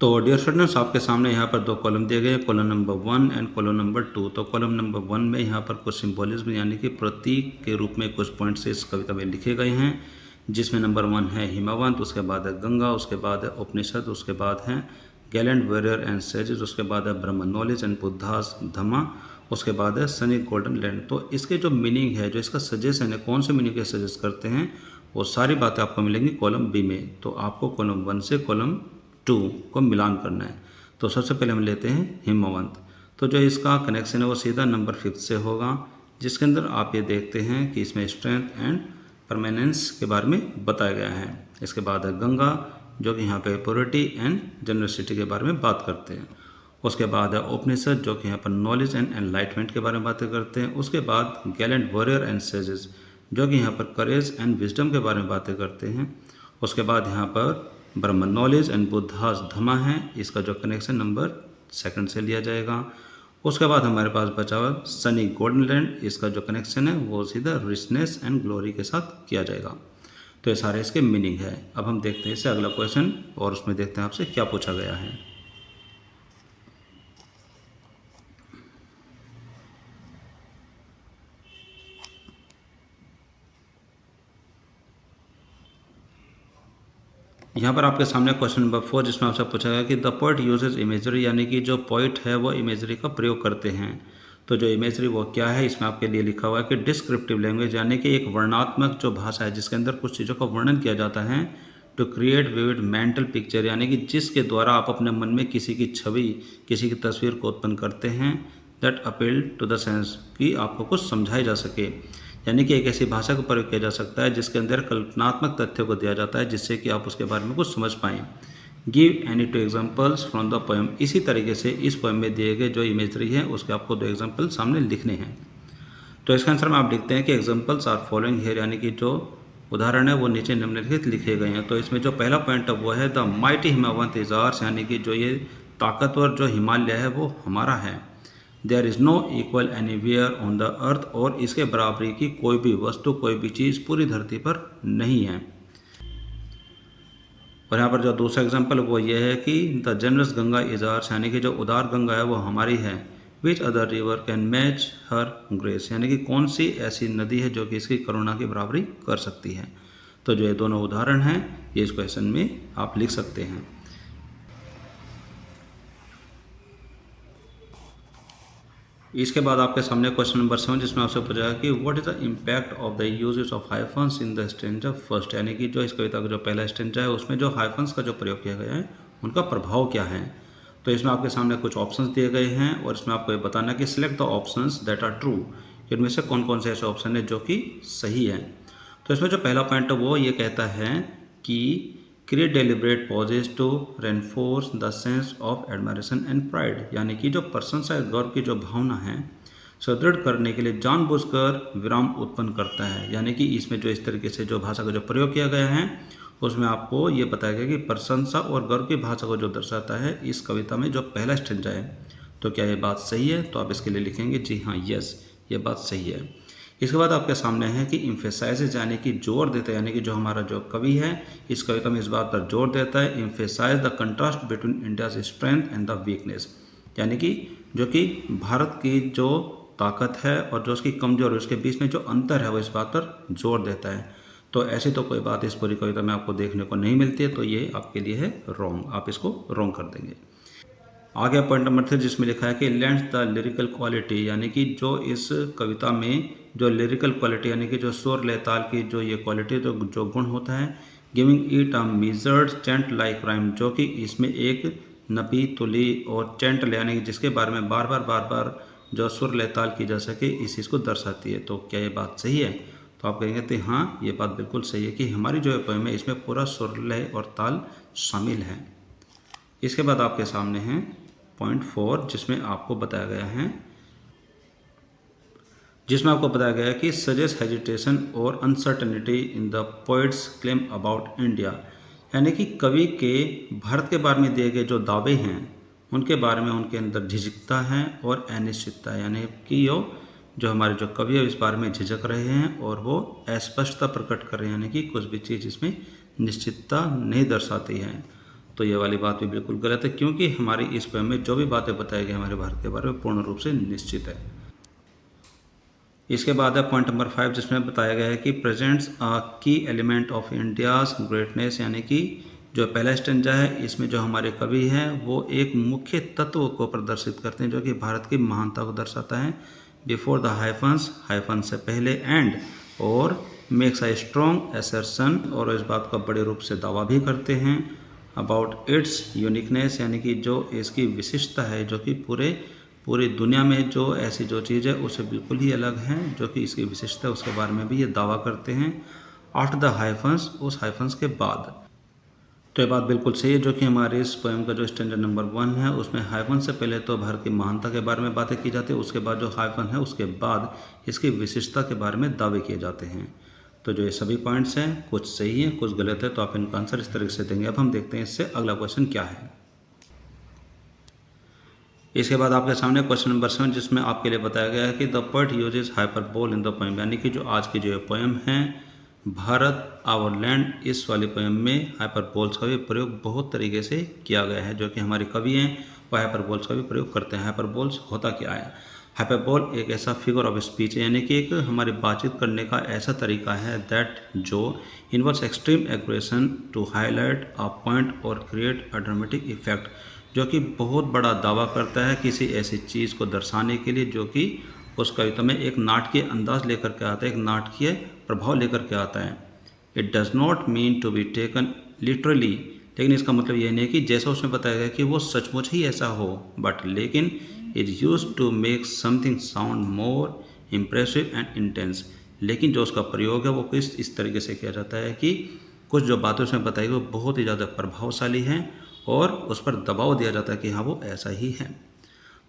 तो dear students, आपके सामने यहाँ पर दो कॉलम दिए गए हैं, column number 1 and column number 2। तो कॉलम नंबर 1 में यहाँ पर कुछ सिंबॉलिज्म यानी कि प्रतीक के रूप में कुछ पॉइंट्स इस कविता में लिखे गए हैं, जिसमें नंबर 1 है हिमवंत, उसके बाद है गंगा, उसके बाद है उपनिषद, उसके बाद है गैलेंट वॉरियर एंड सेजेस, उसके बाद है ब्रह्म नॉलेज एंड बुद्धास धमा, उसके बाद है सनी गोल्डन लैंड। तो इसके जो मीनिंग है, जो इसका सजेशन है, कौन से मीनिंग के सजेस्ट करते हैं, वो सारी बातें आपको मिलेंगी कॉलम बी में। तो आपको कॉलम 1 से कॉलम 2 को मिलान करना है। तो सबसे पहले हम लेते हैं हिमवंत। तो जो इसका कनेक्शन है वो सीधा नंबर 5 से होगा, जिसके अंदर आप ये देखते हैं कि इसमें स्ट्रेंथ एंड परमानेंस के बारे में बताया गया है। इसके बाद है गंगा, जो कि यहाँ पे प्योरिटी एंड जनरसिटी के बारे में बात करते हैं। उसके बाद है उपनिषद, जो कि यहाँ पर नॉलेज एंड एनलाइटमेंट के बारे में बातें करते हैं। उसके बाद गैलेंट वॉरियर एंड सेजेस, जो कि यहाँ पर करेज एंड विजडम के बारे में बातें करते हैं। उसके बाद यहाँ पर ब्रह्म नॉलेज एंड बुद्धास धमा है, इसका जो कनेक्शन नंबर 2 से लिया जाएगा। उसके बाद हमारे पास बचा हुआ सनी गोल्डन लैंड, इसका जो कनेक्शन है वो सीधा रिचनेस एंड ग्लोरी के साथ किया जाएगा। तो ये सारे इसके मीनिंग है। अब हम देखते हैं इससे अगला क्वेश्चन और उसमें देखते हैं आपसे क्या पूछा गया है। यहाँ पर आपके सामने क्वेश्चन नंबर 4, जिसमें आपसे पूछा गया कि द पोइट यूजेज इमेजरी, यानी कि जो पोइट है वो इमेजरी का प्रयोग करते हैं। तो जो इमेजरी वो क्या है, इसमें आपके लिए लिखा हुआ है कि डिस्क्रिप्टिव लैंग्वेज, यानी कि एक वर्णनात्मक जो भाषा है जिसके अंदर कुछ चीज़ों का वर्णन किया जाता है। To create vivid mental picture, यानी कि जिसके द्वारा आप अपने मन में किसी की छवि, किसी की तस्वीर को उत्पन्न करते हैं। That appeal to the sense, कि आपको कुछ समझाई जा सके। यानी कि एक ऐसी भाषा का प्रयोग किया जा सकता है जिसके अंदर कल्पनात्मक तथ्यों को दिया जाता है, जिससे कि आप उसके बारे में कुछ समझ पाएँ। Give any 2 examples from the poem. इसी तरीके से इस पोएम में दिए गए जो इमेजरी है उसके आपको 2 एग्जाम्पल सामने लिखने हैं। तो इसका आंसर में आप लिखते हैं कि एग्जाम्पल्स आर फॉलोइंग हेयर, यानी कि जो उदाहरण है वो नीचे निम्नलिखित लिखे गए हैं। तो इसमें जो पहला पॉइंट है वो है the mighty Himavant is ours, यानी कि जो ये ताकतवर जो हिमालय है वो हमारा है। There is no equal anywhere on the earth, और इसके बराबरी की कोई भी वस्तु, कोई भी चीज़ पूरी धरती पर नहीं है। और यहाँ पर जो दूसरा एग्जाम्पल वो ये है कि the generous Ganga is ours, यानी कि जो उदार गंगा है वो हमारी है। विच other river can match her grace, यानी कि कौन सी ऐसी नदी है जो कि इसकी करुणा की बराबरी कर सकती है। तो जो ये दोनों उदाहरण हैं ये इस क्वेश्चन में आप लिख सकते हैं। इसके बाद आपके सामने क्वेश्चन नंबर 7, जिसमें आपसे पूछा कि what is the impact of the usages of hyphens in the stanza first, यानी कि जो इस कविता का जो पहला स्टेंजा है उसमें जो हाइफन्स का जो प्रयोग किया गया है उनका प्रभाव क्या है। तो इसमें आपके सामने कुछ ऑप्शंस दिए गए हैं और इसमें आपको ये बताना है कि select the options that are true, इनमें से कौन कौन से ऐसे ऑप्शन है जो कि सही है। तो इसमें जो पहला पॉइंट है वो ये कहता है कि create deliberate pauses to reinforce the sense of admiration and pride, यानी कि जो प्रशंसा और गर्व की जो भावना है सुदृढ़ करने के लिए जानबूझकर विराम उत्पन्न करता है। यानी कि इसमें जो इस तरीके से जो भाषा का जो प्रयोग किया गया है उसमें आपको ये बताया गया कि प्रशंसा और गर्व की भाषा को जो दर्शाता है इस कविता में जो पहला स्टेंजा है। तो क्या ये बात सही है? तो आप इसके लिए लिखेंगे जी हाँ, यस, ये बात सही है। इसके बाद आपके सामने है कि इम्फेसाइज, यानी कि जोर देता है, यानी कि जो हमारा जो कवि है इस कविता में इस बात पर जोर देता है, emphasise the contrast between India's strength and the weakness, यानी कि जो कि भारत की जो ताकत है और जो उसकी कमजोर है उसके बीच में जो अंतर है वो इस बात पर जोर देता है। तो ऐसी तो कोई बात इस पूरी कविता में आपको देखने को नहीं मिलती है, तो ये आपके लिए है रॉन्ग, आप इसको रॉन्ग कर देंगे। आगे पॉइंट नंबर 3, जिसमें लिखा है कि लेंस द लिरिकल क्वालिटी, यानी कि जो इस कविता में जो लिरिकल क्वालिटी यानी कि जो सुर लय ताल की जो ये क्वालिटी तो जो गुण होता है, giving it a measured chant like rhyme, जो कि इसमें एक नपी तुली और चैंट यानी कि जिसके बारे में बार बार जो सुर लय ताल की जा सके इस चीज़ को दर्शाती है। तो क्या ये बात सही है? तो आप कहेंगे तो हाँ, ये बात बिल्कुल सही है कि हमारी जो पोएम है इसमें पूरा सुर लय और ताल शामिल है। इसके बाद आपके सामने है पॉइंट 4, जिसमें आपको बताया गया है कि सजेस्ट हेजिटेशन और uncertainty in the poets claim about India, यानी कि कवि के भारत के बारे में दिए गए जो दावे हैं उनके बारे में उनके अंदर झिझकता है और अनिश्चितता है, यानी कि जो हमारे जो कवि है इस बारे में झिझक रहे हैं और वो अस्पष्टता प्रकट कर रहे हैं, यानी कि कुछ भी चीज़ इसमें निश्चितता नहीं दर्शाती है। तो ये वाली बात भी बिल्कुल गलत है, क्योंकि हमारी इस पोएम में जो भी बातें बताई गई हमारे भारत के बारे में पूर्ण रूप से निश्चित है। इसके बाद है पॉइंट नंबर 5, जिसमें बताया गया है कि प्रेजेंट्स अ की एलिमेंट ऑफ इंडियाज़ ग्रेटनेस, यानी कि जो पहला स्टेंजा है इसमें जो हमारे कवि हैं वो एक मुख्य तत्व को प्रदर्शित करते हैं जो कि भारत की महानता को दर्शाता है। बिफोर द हाइफन्स, हाइफन से पहले, एंड और मेक्स अ स्ट्रॉन्ग असर्शन, और इस बात का बड़े रूप से दावा भी करते हैं अबाउट इट्स यूनिकनेस, यानी कि जो इसकी विशिष्टता है जो कि पूरी दुनिया में जो ऐसी जो चीज़ है उससे बिल्कुल ही अलग है, जो कि इसकी विशिष्टता है उसके बारे में भी ये दावा करते हैं। आफ्टर द हाइफन्स, उस हाइफन्स के बाद। तो ये बात बिल्कुल सही है, जो कि हमारे इस पोएम का जो स्टैंडर्ड नंबर 1 है उसमें हाइफन से पहले तो भारत की महानता के बारे में बातें की जाती है, उसके बाद जो हाइफन है उसके बाद इसकी विशिष्टता के बारे में दावे किए जाते हैं। तो जो ये सभी पॉइंट्स हैं कुछ सही हैं कुछ गलत है, तो आप इनका आंसर इस तरीके से देंगे। अब हम देखते हैं इससे अगला क्वेश्चन क्या है। इसके बाद आपके सामने क्वेश्चन नंबर 7, जिसमें आपके लिए बताया गया है कि the poet uses hyperbole in the poem, यानी कि जो आज की जो पोएम है भारत आवर लैंड, इस वाली पोएम में हाइपरबोल्स का भी प्रयोग बहुत तरीके से किया गया है। जो कि हमारे कवि हैं वो हाइपरबोल्स का भी प्रयोग करते हैं। हाइपरबोल्स होता क्या है? हाइपरबोल एक ऐसा फिगर ऑफ स्पीच है, यानी कि एक हमारी बातचीत करने का ऐसा तरीका है दैट जो involves extreme exaggeration to highlight a point और क्रिएट अ ड्रामेटिक इफेक्ट, जो कि बहुत बड़ा दावा करता है किसी ऐसी चीज़ को दर्शाने के लिए जो कि उस कविता में एक नाटकीय अंदाज लेकर के आता है, एक नाटकीय प्रभाव लेकर के आता है। It does not mean to be taken literally, लेकिन इसका मतलब ये नहीं है कि जैसा उसमें बताया गया कि वो सचमुच ही ऐसा हो, बट लेकिन is use to make something sound more impressive and intense. लेकिन जो उसका प्रयोग है वो इस तरीके से किया जाता है कि कुछ जो बातें उसमें बताई वो बहुत ही ज़्यादा प्रभावशाली हैं और उस पर दबाव दिया जाता है कि हाँ वो ऐसा ही है।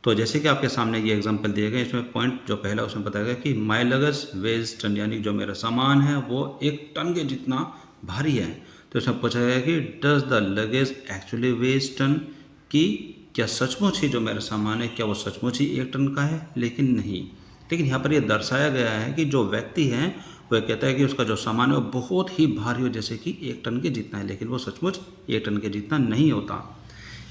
तो जैसे कि आपके सामने ये एग्जांपल दिए गए, इसमें पॉइंट जो पहला उसमें बताया गया कि माई लगेज वेज टन, यानी जो मेरा सामान है वो 1 टन के जितना भारी है। तो इसमें पूछा गया कि does the luggage actually weigh ton, कि क्या सचमुच ही जो मेरा सामान है क्या वो सचमुच ही 1 टन का है? लेकिन नहीं। लेकिन यहाँ पर यह दर्शाया गया है कि जो व्यक्ति है वह कहता है कि उसका जो सामान है वो बहुत ही भारी हो, जैसे कि 1 टन के जितना है, लेकिन वो सचमुच 1 टन के जितना नहीं होता।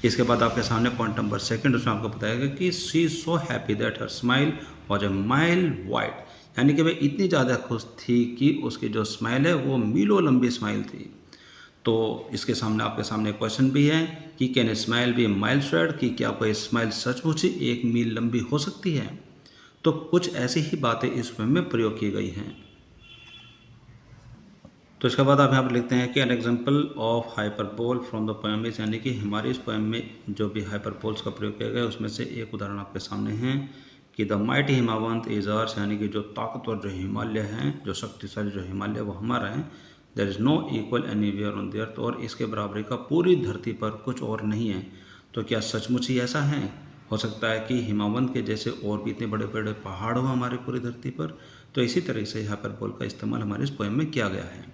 इसके बाद आपके सामने पॉइंट नंबर 2, उसमें आपको बताया गया कि she is so happy that her smile was a mile wide, यानी कि वह इतनी ज़्यादा खुश थी कि उसकी जो स्माइल है वो मीलों लंबी स्माइल थी। तो इसके सामने आपके सामने क्वेश्चन भी है कि can a smile be miles wide, कि क्या कोई स्माइल सचमुच ही 1 मील लंबी हो सकती है? तो कुछ ऐसी ही बातें इस पोएम में प्रयोग की गई हैं। तो इसके बाद आप यहाँ पर लिखते हैं कि an example of hyperbole from the poem is, यानी कि हमारी इस पोएम में जो भी हाइपरबोल्स का प्रयोग किया गया है उसमें से एक उदाहरण आपके सामने है कि the mighty Himavant is ours, यानी कि जो ताकतवर जो हिमालय हैं, जो शक्तिशाली जो हिमालय वो हमारा है। There is no equal anywhere on the earth, और इसके बराबरी का पूरी धरती पर कुछ और नहीं है। तो क्या सचमुच ही ऐसा है? हो सकता है कि हिमावंत के जैसे और भी इतने बड़े बड़े पहाड़ हो हमारी पूरी धरती पर। तो इसी तरह से हाइपरबोल का इस्तेमाल हमारे इस पोएम में किया गया है।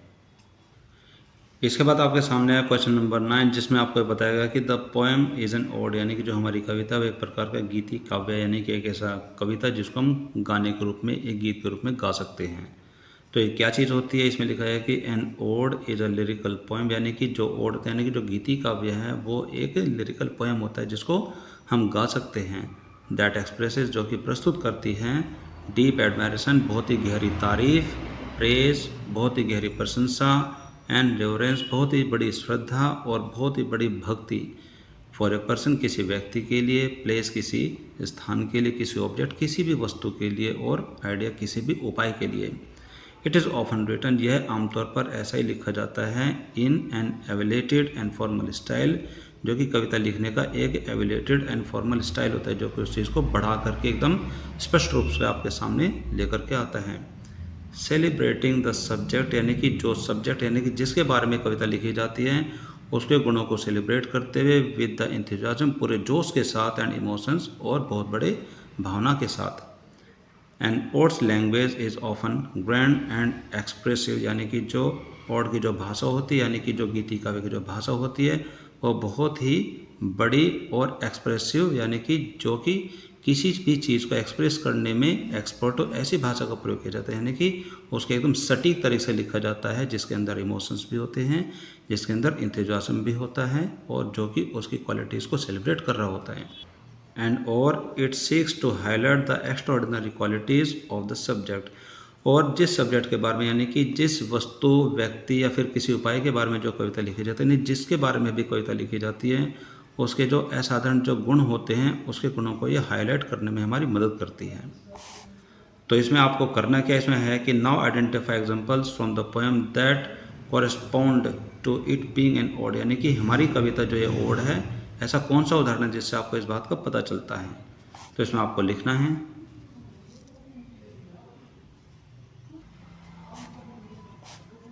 इसके बाद आपके सामने है क्वेश्चन नंबर 9, जिसमें आपको बताया गया कि the poem is an ode, यानी कि जो हमारी कविता वो एक प्रकार का गीति काव्य, यानी कि एक ऐसा कविता जिसको हम गाने के रूप में, एक गीत के रूप में गा सकते हैं। तो ये क्या चीज़ होती है? इसमें लिखा है कि an ode is a lyrical poem, यानी कि जो ओड यानी कि जो गीति काव्य है वो एक लिरिकल पोएम होता है जिसको हम गा सकते हैं। दैट एक्सप्रेसेस, जो कि प्रस्तुत करती हैं डीप एडमायरेशन, बहुत ही गहरी तारीफ, प्रेज, बहुत ही गहरी प्रशंसा, एंड रेवरेंस, बहुत ही बड़ी श्रद्धा और बहुत ही बड़ी भक्ति, फॉर ए पर्सन, किसी व्यक्ति के लिए, प्लेस, किसी स्थान के लिए, किसी ऑब्जेक्ट, किसी भी वस्तु के लिए, और आइडिया, किसी भी उपाय के लिए। इट इज़ ऑफन रिटन, यह आमतौर पर ऐसा ही लिखा जाता है in an elevated and formal style, जो कि कविता लिखने का एक एवेलेटेड एंड फॉर्मल स्टाइल होता है जो कि उस चीज़ को बढ़ा करके एकदम स्पष्ट रूप से आपके सामने लेकर के आता है। सेलिब्रेटिंग द सब्जेक्ट, यानी कि जो सब्जेक्ट यानी कि जिसके बारे में कविता लिखी जाती है उसके गुणों को सेलिब्रेट करते हुए, विद द एंथुसियाज्म, पूरे जोश के साथ, एंड इमोशंस, और बहुत बड़े भावना के साथ। And odds language is often grand and expressive, यानी कि जो ओड की जो भाषा होती है, यानी कि जो गीति काव्य की जो भाषा होती है वो बहुत ही बड़ी और एक्सप्रेसिव, यानी कि जो कि किसी भी चीज़ को एक्सप्रेस करने में एक्सपर्ट हो ऐसी भाषा का प्रयोग किया जाता है, यानी कि उसके एकदम सटीक तरीके से लिखा जाता है, जिसके अंदर इमोशंस भी होते हैं, जिसके अंदर इंथुजियाज्म भी होता है, और जो कि उसकी क्वालिटीज़ को सेलिब्रेट कर रहा होता है। एंड और it seeks to highlight the extraordinary qualities of the subject. और जिस सब्जेक्ट के बारे में, यानी कि जिस वस्तु, व्यक्ति या फिर किसी उपाय के बारे में जो कविता लिखी जाती है, यानी जिसके बारे में भी कविता लिखी जाती है, उसके जो असाधारण जो गुण होते हैं, उसके गुणों को ये हाईलाइट करने में हमारी मदद करती है। तो इसमें आपको करना क्या इसमें है कि now identify examples from the poem that correspond to it being an ode, यानी कि हमारी कविता जो ये ओड है, ऐसा कौन सा उदाहरण है जिससे आपको इस बात का पता चलता है। तो इसमें आपको लिखना है,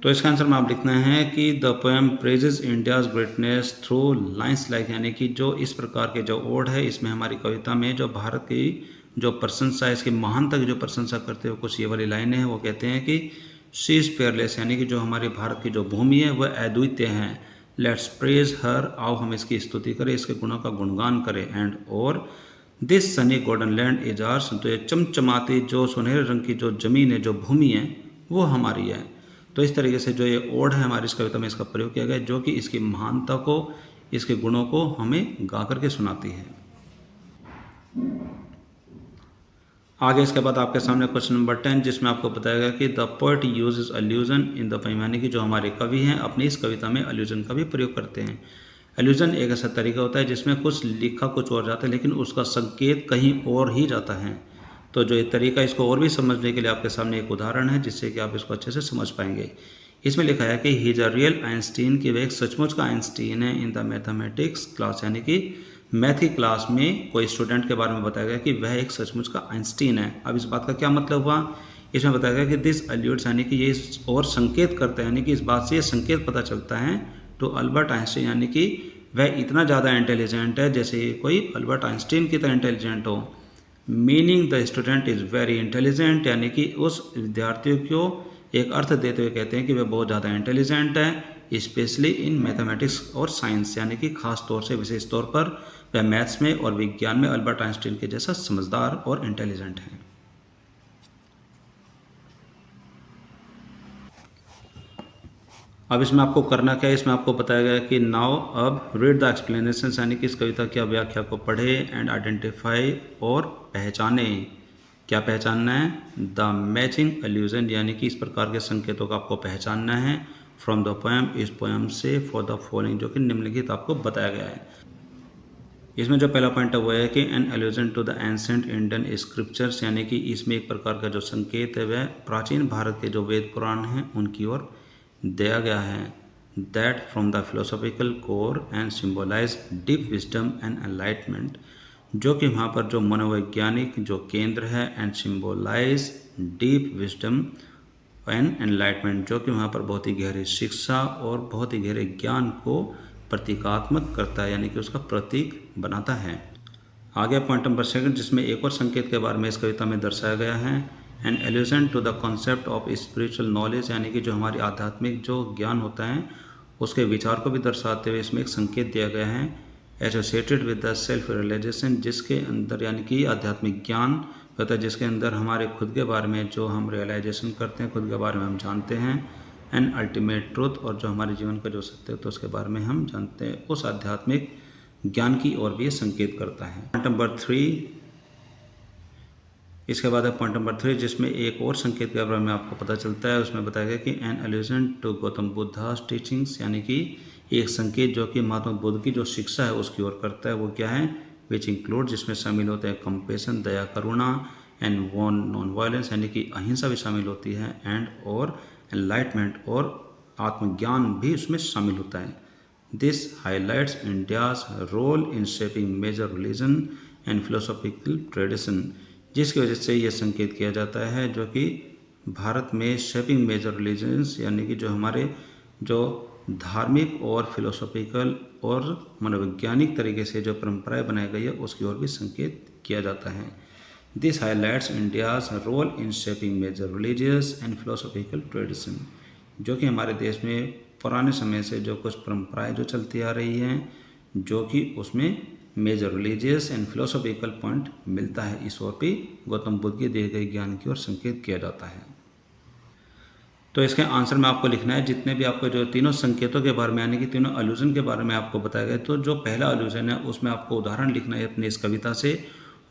तो इसका आंसर में आप लिखना है कि the poem praises India's greatness through lines like, यानी कि जो इस प्रकार के जो ओड है, इसमें हमारी कविता में जो भारत की जो प्रशंसा है, इसकी महानता की जो प्रशंसा करते हुए कुछ ये वाली लाइनें हैं। वो कहते हैं कि शी इज़ पेयरलेस, यानी कि जो हमारे भारत की जो भूमि है वह अद्वितीय है। लेट्स प्रेज हर, आओ हम इसकी स्तुति करें, इसके गुणों का गुणगान करें। एंड और this Sunny golden land is hours, तो ये चमचमाती जो सुनहरे रंग की जो ज़मीन है, जो भूमि है, वो हमारी है। तो इस तरीके से जो ये ओड है हमारी इस कविता में, इसका प्रयोग किया गया है, जो कि इसकी महानता को, इसके गुणों को हमें गा करके सुनाती है। आगे इसके बाद आपके सामने क्वेश्चन नंबर 10, जिसमें आपको बताया गया कि the poet uses allusion in the poem, यानी कि जो हमारे कवि हैं अपनी इस कविता में अल्यूजन का भी प्रयोग करते हैं। अल्यूजन एक ऐसा तरीका होता है जिसमें कुछ लिखा कुछ और जाता है, लेकिन उसका संकेत कहीं और ही जाता है। तो जो ये तरीका, इसको और भी समझने के लिए आपके सामने एक उदाहरण है, जिससे कि आप इसको अच्छे से समझ पाएंगे। इसमें लिखा है कि he is a real Einstein, कि वह एक सचमुच का आइंस्टीन है इन द मैथमेटिक्स क्लास, यानी कि मैथ की क्लास में कोई स्टूडेंट के बारे में बताया गया कि वह एक सचमुच का आइंस्टीन है। अब इस बात का क्या मतलब हुआ, इसमें बताया गया कि दिस अल्यूड्स, यानी कि ये और संकेत करता है, यानी कि इस बात से ये संकेत पता चलता है तो अल्बर्ट आइंस्टीन, यानी कि वह इतना ज़्यादा इंटेलिजेंट है जैसे कोई अल्बर्ट आइंस्टीन की तरह इंटेलिजेंट हो। Meaning the student is very intelligent, यानी कि उस विद्यार्थी को एक अर्थ देते हुए कहते हैं कि वह बहुत ज़्यादा इंटेलिजेंट है, स्पेशली इन मैथमेटिक्स और साइंस, यानी कि खास तौर से, विशेष तौर पर वह मैथ्स में और विज्ञान में अल्बर्ट आइंस्टीन के जैसा समझदार और इंटेलिजेंट है। अब इसमें आपको करना क्या है, इसमें आपको बताया गया कि नाउ अब रीड द एक्सप्लेनेशन, यानी कि इस कविता की व्याख्या को पढ़े, एंड आइडेंटिफाई, और पहचाने। क्या पहचानना है, द मैचिंग अल्यूजन, यानी कि इस प्रकार के संकेतों का आपको पहचानना है फ्रॉम द पोएम, इस पोएम से, फॉर द फॉलोइंग, जो कि निम्नलिखित आपको बताया गया है। इसमें जो पहला पॉइंट है वो है कि an allusion to the ancient Indian scriptures, यानी कि इसमें एक प्रकार का जो संकेत है वह प्राचीन भारत के जो वेद पुराण हैं उनकी ओर दिया गया है। That from the philosophical core and symbolise deep wisdom and enlightenment, जो कि वहाँ पर जो मनोवैज्ञानिक जो केंद्र है, and symbolise deep wisdom and enlightenment, जो कि वहाँ पर बहुत ही गहरी शिक्षा और बहुत ही गहरे ज्ञान को प्रतीकात्मक करता है, यानी कि उसका प्रतीक बनाता है। आगे पॉइंट नंबर 2, जिसमें एक और संकेत के बारे में इस कविता में दर्शाया गया है, an allusion to the concept of spiritual knowledge, यानी कि जो हमारी आध्यात्मिक जो ज्ञान होता है उसके विचार को भी दर्शाते हुए इसमें एक संकेत दिया गया है, associated with the self realisation, जिसके अंदर, यानी कि आध्यात्मिक ज्ञान होता है जिसके अंदर हमारे खुद के बारे में जो हम रियलाइजेशन करते हैं, खुद के बारे में हम जानते हैं, एंड अल्टीमेट ट्रूथ, और जो हमारे जीवन का जो सत्य होता है उसके बारे में हम जानते हैं, उस आध्यात्मिक ज्ञान की ओर भी ये संकेत करता है। पॉइंट नंबर 3, इसके बाद है पॉइंट नंबर 3, जिसमें एक और संकेत के बारे में आपको पता चलता है। उसमें बताया गया कि an allusion to Gautam Buddha's teachings, यानी कि एक संकेत जो कि महात्मा बुद्ध की जो शिक्षा है उसकी ओर करता है। वो क्या है, विच इंक्लूड, जिसमें शामिल होते हैं compassion, Daya, Karuna, and non violence, यानी कि अहिंसा भी शामिल होती है, एंड और एनलाइटमेंट, और आत्मज्ञान भी उसमें शामिल होता है। This highlights India's role in shaping major religion and philosophical tradition, जिसकी वजह से ये संकेत किया जाता है जो कि भारत में शेपिंग मेजर रिलीजन्स, यानी कि जो हमारे जो धार्मिक और फिलोसॉफिकल और मनोवैज्ञानिक तरीके से जो परंपराएं बनाई गई है उसकी ओर भी संकेत किया जाता है। This highlights India's role in shaping major religious and philosophical tradition, जो कि हमारे देश में पुराने समय से जो कुछ परंपराएं जो चलती आ रही हैं, जो कि उसमें major religious and philosophical point मिलता है। इस ओर भी गौतम बुद्ध के दिए गए ज्ञान की ओर संकेत किया जाता है। तो इसके आंसर में आपको लिखना है जितने भी आपको जो तीनों संकेतों के बारे में यानी कि तीनों अलूजन के बारे में आपको बताया गया, तो जो पहला अलूजन है उसमें आपको उदाहरण लिखना है अपनी इस कविता से।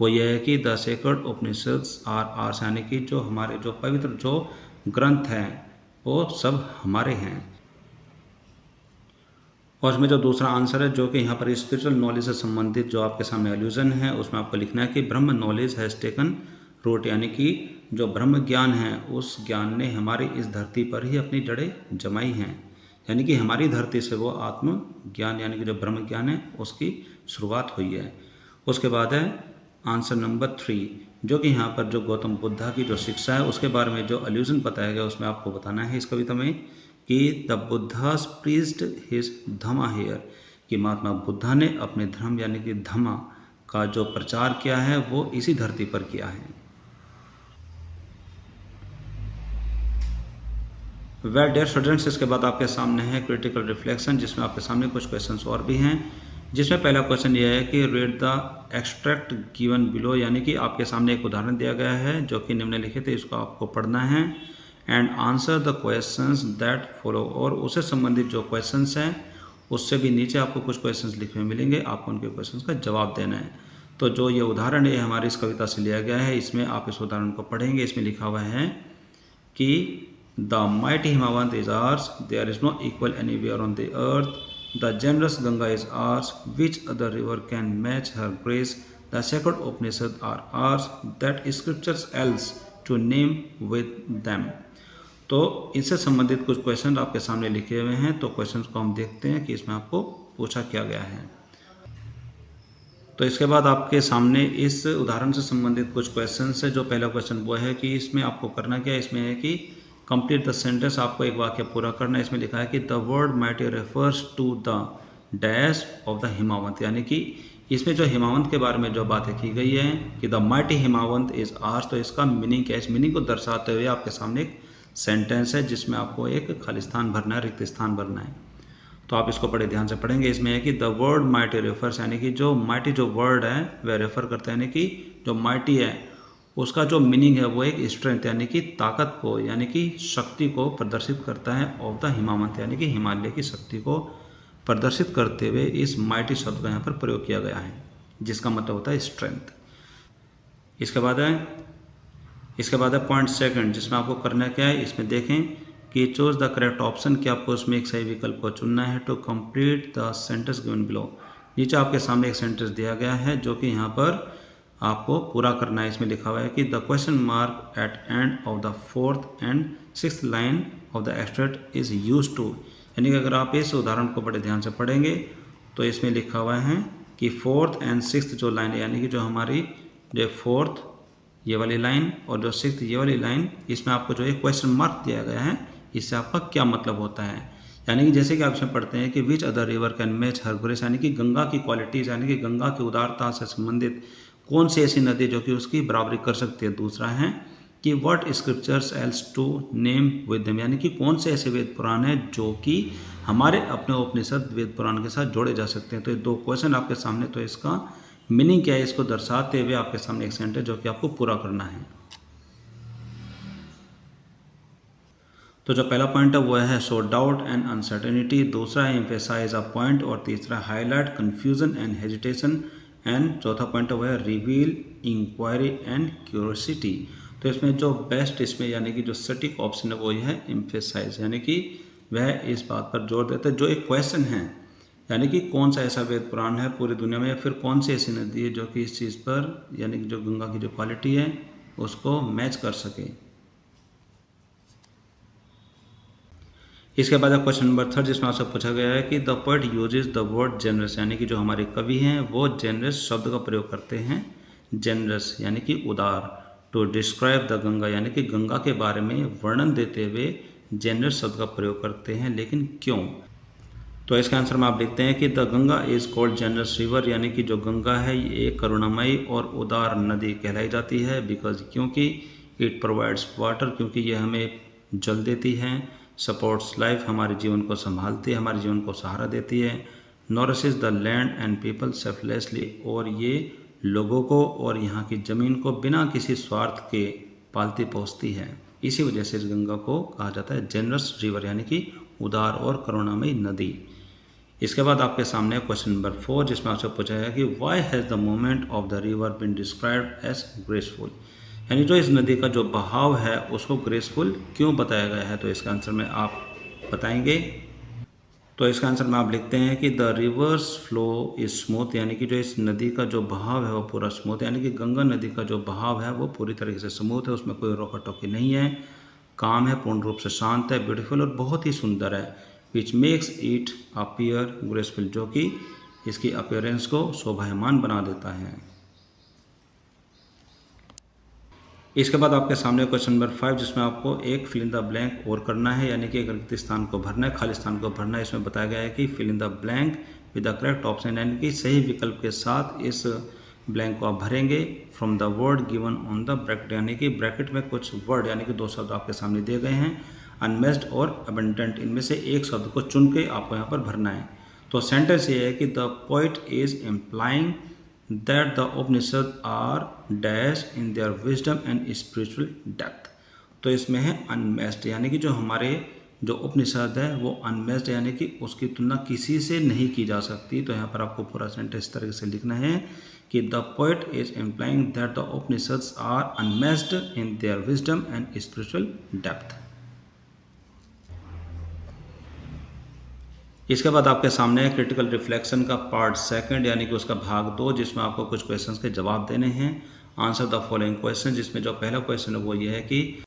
वो यह है कि the sacred Upanishads are ours, यानी कि जो हमारे जो पवित्र जो ग्रंथ हैं वो सब हमारे हैं। और उसमें जो दूसरा आंसर है जो कि यहाँ पर स्पिरिचुअल नॉलेज से संबंधित जो आपके सामने एल्यूजन है उसमें आपको लिखना है कि ब्रह्म नॉलेज हैज़ टेकन रूट, यानी कि जो ब्रह्म ज्ञान है उस ज्ञान ने हमारी इस धरती पर ही अपनी जड़ें जमाई हैं, यानी कि हमारी धरती से वो आत्म ज्ञान यानी कि जो ब्रह्म ज्ञान है उसकी शुरुआत हुई है। उसके बाद है आंसर नंबर 3 जो कि यहाँ पर जो गौतम बुद्धा की जो शिक्षा है उसके बारे में जो एल्यूजन बताया गया उसमें आपको बताना है इस कविता में कि the Buddha's preached his dhamma here, कि महात्मा बुद्धा ने अपने धर्म यानी कि धम्मा का जो प्रचार किया है वो इसी धरती पर किया है। वेल डियर स्टूडेंट्स, इसके बाद आपके सामने है क्रिटिकल रिफ्लेक्शन जिसमें आपके सामने कुछ क्वेश्चंस और भी हैं, जिसमें पहला क्वेश्चन यह है कि read the extract given below, यानी कि आपके सामने एक उदाहरण दिया गया है जो कि निम्नलिखित है, इसको आपको पढ़ना है and answer the questions that follow, और उससे संबंधित जो क्वेश्चंस हैं उससे भी नीचे आपको कुछ क्वेश्चंस लिखे हुए मिलेंगे, आपको उनके क्वेश्चंस का जवाब देना है। तो जो ये उदाहरण है हमारी इस कविता से लिया गया है, इसमें आप इस उदाहरण को पढ़ेंगे। इसमें लिखा हुआ है कि the mighty Himavant is ours, there is no equal anywhere on the earth, the generous Ganga is ours, which other river can match her grace, the sacred Upanishad are ours, that scriptures else to name with them. तो इससे संबंधित कुछ question आपके सामने लिखे हुए हैं, तो क्वेश्चंस को हम देखते हैं कि इसमें आपको पूछा क्या गया है। तो इसके बाद आपके सामने इस उदाहरण से संबंधित कुछ क्वेश्चंस है। जो पहला क्वेश्चन वो है कि इसमें आपको करना क्या है, इसमें है कि कंप्लीट द सेंटेंस, आपको एक वाक्य पूरा करना है। इसमें लिखा है कि the word mighty refers to the dash of the Himavant, यानी कि इसमें जो हिमावंत के बारे में जो बातें की गई है कि the mighty Himavant is hours, तो इसका मीनिंग क्या है, इस मीनिंग को दर्शाते हुए आपके सामने एक सेंटेंस है जिसमें आपको एक खाली स्थान भरना है, रिक्त स्थान भरना है। तो आप इसको बड़े ध्यान से पढ़ेंगे। इसमें है कि द वर्ड माइटी रेफर्स, यानी कि जो माइटी जो वर्ड है वह रेफर करता है, यानी कि जो माइटी है उसका जो मीनिंग है वो एक स्ट्रेंथ यानी कि ताकत को यानी कि शक्ति को प्रदर्शित करता है, ऑफ द हिमावंत यानी कि हिमालय की शक्ति को प्रदर्शित करते हुए इस माइटी शब्द का यहाँ पर प्रयोग किया गया है, जिसका मतलब होता है स्ट्रेंथ। इसके बाद है पॉइंट सेकंड, जिसमें आपको करना क्या है, इसमें देखें कि चूज द करेक्ट ऑप्शन, कि आपको उसमें एक सही विकल्प को चुनना है to complete the sentence given below. नीचे आपके सामने एक सेंटेंस दिया गया है जो कि यहाँ पर आपको पूरा करना है। इसमें लिखा हुआ है कि the question mark at end of the 4th and 6th line of the extract is use to, यानी कि अगर आप इस उदाहरण को बड़े ध्यान से पढ़ेंगे तो इसमें लिखा हुआ है कि 4th and 6th जो लाइन है, यानी कि जो हमारी जो 4th ये वाली लाइन और जो 6th ये वाली लाइन, इसमें आपको जो एक क्वेश्चन मार्क दिया गया है, इससे आपका क्या मतलब होता है। यानी कि जैसे कि आप इसमें पढ़ते हैं कि विच other river can match her grace, यानी कि गंगा की क्वालिटीज़ यानी कि गंगा की उदारता से संबंधित कौन सी ऐसी नदी जो कि उसकी बराबरी कर सकती है। दूसरा है कि what scriptures else to name with them, यानी कि कौन से ऐसे वेद पुराण हैं जो कि हमारे अपने उपनिषद वेद पुराण के साथ जोड़े जा सकते हैं। तो ये दो क्वेश्चन आपके सामने, तो इसका मीनिंग क्या है इसको दर्शाते हुए आपके सामने एक सेंटेंस जो कि आपको पूरा करना है। तो जो पहला पॉइंट है वो है शो डाउट एंड अनसर्टेनिटी, दूसरा है एम्फेसाइज अ पॉइंट और तीसरा highlight confusion and hesitation and चौथा पॉइंट है वो है रिवील इंक्वायरी एंड क्यूरियोसिटी। तो इसमें जो बेस्ट इसमें यानी कि जो सटीक ऑप्शन है वो ये है एम्फेसाइज, यानी कि वह इस बात पर जोर देता है जो एक क्वेश्चन है, यानी कि कौन सा ऐसा वेद पुराण है पूरी दुनिया में या फिर कौन सी ऐसी नदी है जो कि इस चीज़ पर यानी कि जो गंगा की जो क्वालिटी है उसको मैच कर सके। इसके बाद क्वेश्चन नंबर 3 जिसमें आपसे पूछा गया है कि the poet uses the word generous, यानी कि जो हमारे कवि हैं वो जेनरस शब्द का प्रयोग करते हैं, जेनरस यानी कि उदार, टू डिस्क्राइब द गंगा, यानी कि गंगा के बारे में वर्णन देते हुए जेनरस शब्द का प्रयोग करते हैं, लेकिन क्यों। तो इसका आंसर में आप लिखते हैं कि the Ganga is called generous river, यानी कि जो गंगा है ये एक करुणामयी और उदार नदी कहलाई जाती है, बिकॉज क्योंकि इट प्रोवाइड्स वाटर, क्योंकि ये हमें जल देती है, सपोर्ट्स लाइफ हमारे जीवन को संभालती है, हमारे जीवन को सहारा देती है, nourishes the land and people selflessly, और ये लोगों को और यहाँ की ज़मीन को बिना किसी स्वार्थ के पालती पोसती है। इसी वजह से इस गंगा को कहा जाता है जेनरस रिवर, यानी कि उदार और करुणामयी नदी। इसके बाद आपके सामने क्वेश्चन नंबर 4, जिसमें आपसे पूछा गया कि why has the movement of the river been described as graceful, यानी जो इस नदी का जो बहाव है उसको ग्रेसफुल क्यों बताया गया है। तो इसका आंसर में आप बताएंगे। तो इसका आंसर में आप लिखते हैं कि the reverse flow is smooth, यानी कि जो इस नदी का जो बहाव है वो पूरा स्मूथ, यानी कि गंगा नदी का जो बहाव है वो पूरी तरीके से स्मूथ है, उसमें कोई रोका टोकी नहीं है, काम है, पूर्ण रूप से शांत है, ब्यूटीफुल और बहुत ही सुंदर है। Which makes it appear graceful, जो कि इसकी अपीयरेंस को शोभायमान बना देता है। इसके बाद आपके सामने क्वेश्चन नंबर 5, जिसमें आपको एक फिल इन द ब्लैंक और करना है, यानी कि एक रिक्त स्थान को भरना है, खाली स्थान को भरना है। इसमें बताया गया है कि fill in the blank with the correct option, यानी कि सही विकल्प के साथ इस ब्लैंक को आप भरेंगे from the word given on the bracket, यानी कि ब्रैकेट में कुछ वर्ड यानी कि 2 शब्द आपके सामने दिए गए हैं, अनमेस्ड और अबंडेंट, इनमें से एक शब्द को चुन के आपको यहाँ पर भरना है। तो सेंटेंस ये है कि the poet is implying that the Upanishads are dash in their wisdom and spiritual depth. तो इसमें है अनमेस्ड, यानी कि जो हमारे जो उपनिषद है वो अनमेस्ड, यानी कि उसकी तुलना किसी से नहीं की जा सकती। तो यहाँ पर आपको पूरा सेंटेंस इस तरह से लिखना है कि the poet is implying that the Upanishads are unmatched in their wisdom and spiritual depth. इसके बाद आपके सामने क्रिटिकल रिफ्लेक्शन का पार्ट 2, यानी कि उसका भाग 2, जिसमें आपको कुछ क्वेश्चंस के जवाब देने हैं। आंसर द फॉलोइंग क्वेश्चन, जिसमें जो पहला क्वेश्चन है वो ये है कि